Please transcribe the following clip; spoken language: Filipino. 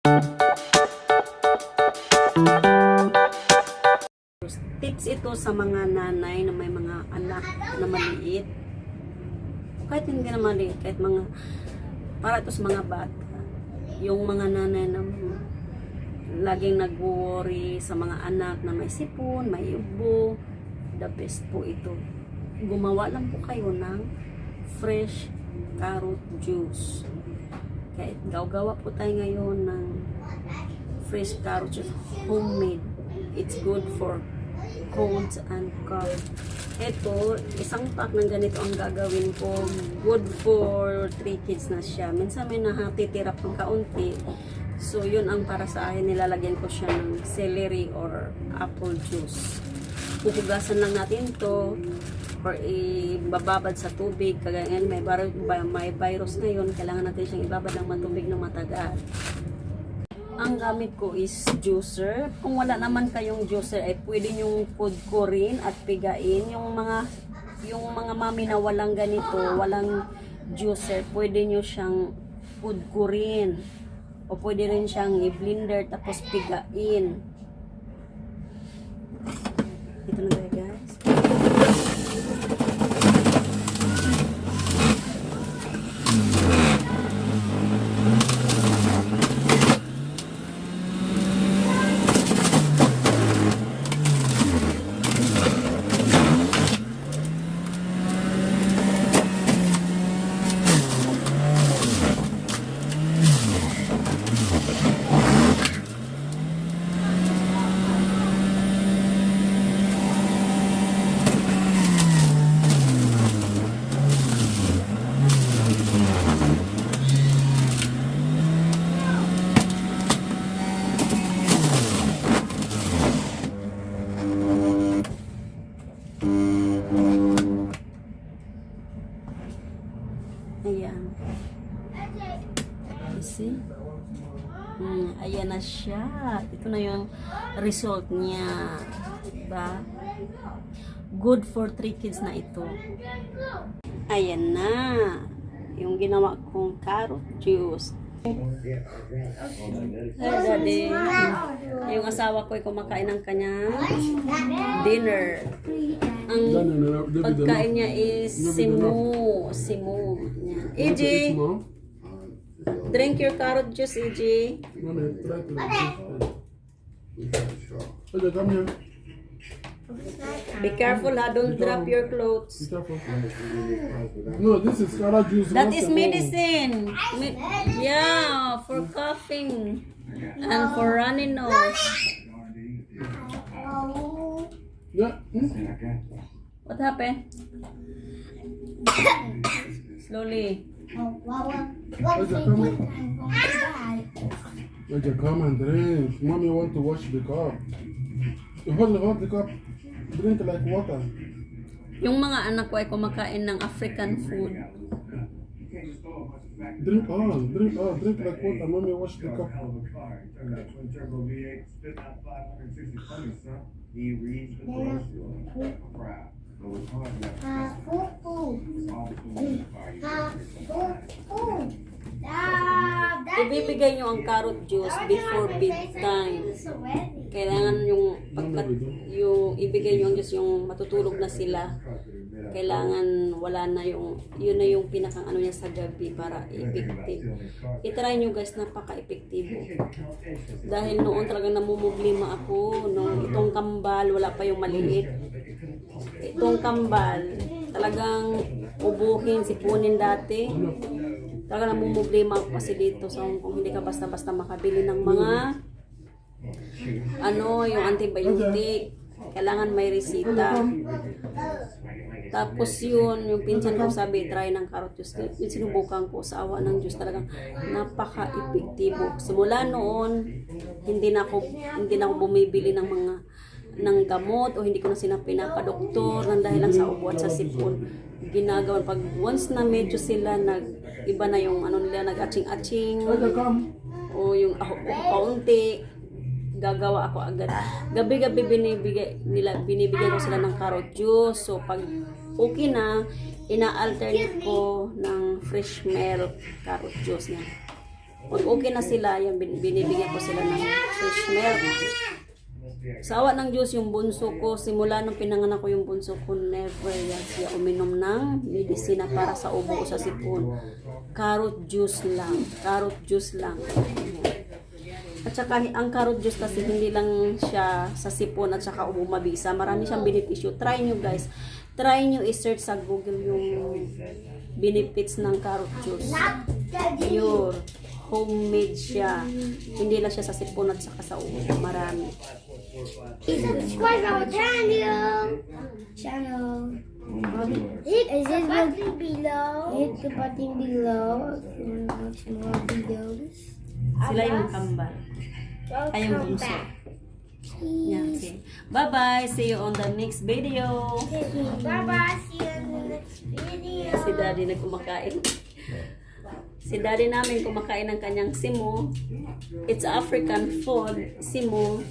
Tips ito sa mga nanay na may mga anak na maliit. Kahit hindi na maliit, kahit mga, para ito sa mga bata. Yung mga nanay na laging nag-worry sa mga anak na may sipon, may ubo, the best po ito. Gumawa lang po kayo ng fresh carrot juice. Kahit gawa po tayo ngayon ng fresh carrot juice, homemade. It's good for colds and cough. Ito, isang pack ng ganito ang gagawin ko. Good for 3 kids na siya. Minsan may nahatitira pang kaunti. So, yun ang para sa akin. Nilalagyan ko siya ng celery or apple juice. Pupugasan lang natin to or ibababad sa tubig. Kagaya may virus ngayon. Kailangan natin siyang ibabad ng matubig na matagal. Ang gamit ko is juicer. Kung wala naman kayong juicer, ay pwede nyong pudkurin at pigain. Yung mga mami na walang ganito, walang juicer, pwede nyo siyang pudkurin. O pwede rin siyang i-blender tapos pigain. Ito na tayo, guys. Ayan. You see? Ayan na siya. Ito na yung result niya. Diba? Good for 3 kids na ito. Ayan na. Yung ginawa kong carrot juice. Hey, Daddy. Yung asawa ko ay kumakain ng kanyang dinner. Ang pagkain niya is simu. EJ, drink your carrot juice, EJ. Be careful, ha? Don't drop your clothes. No, this is carrot juice. That is medicine. Yeah, for coughing and for runny nose. Yeah. What happened? Slowly. Come and drink. Mommy want to wash the cup. Hold the cup. Drink like water. Yung mga anak ko ay kumakain ng African food. Drink like water. Mommy wash the cup. Ibibigay nyo ang carrot juice before bedtime. Kailangan yung ibigay nyo ang juice yung matutulog na sila. Kailangan wala na yun na yung pinakang ano niya sa gabi para effective. I-try nyo guys, napaka-epektibo. Dahil noon talagang namumublima ako nung itong kambal, wala pa yung maliit. Itong kambal, talagang ubuhin, sipunin dati. Talagang namumublima ako kasi dito. So kung hindi ka basta-basta makabili ng mga yung antibiotic, kailangan may resita. Tapos yung pinsan ko sabi, try ng carrot juice. Yung sinubukan ko sa awa ng Diyos, talagang napaka-epektibo. Simula noon, hindi na ako bumibili ng gamot o hindi ko na sila pinapadoktor ng dahil lang sa ubo at sa sipon. Ginagawa pag once na medyo sila iba na yung nila, nag-atching-atching o yung kaunti, gagawa ako agad. Gabi-gabi binibigyan ko sila ng carrot juice. So pag okay na, ina-alternate ko ng fresh milk carrot juice niya. Pag okay na sila, yan, binibigyan ko sila ng fresh milk. Sa awa ng Diyos, yung bunso ko, simula nung pinanganak ko yung bunso ko, never yan siya uminom ng medisina para sa ubo o sa sipon. Carrot juice lang. Carrot juice lang. At saka, ang carrot juice kasi hindi lang siya sa sipon at saka ubo mabisa. Marami siyang benepisyo. Try nyo guys. Try nyo i-search sa Google yung benefits ng carrot juice. Pure. Homemade siya. Hindi lang siya sa sipon at saka sa ubo. Marami. Please subscribe our channel. Hit the button below. Hit the button below if you want to watch more videos. Sila yung kambal. Ay, yung bunso. Yan, okay. Bye-bye. See you on the next video. Bye bye. See you in the next video. Si Daddy nagkumakain. Si Daddy namin kumakain ng kanyang simo. It's African food. Simo.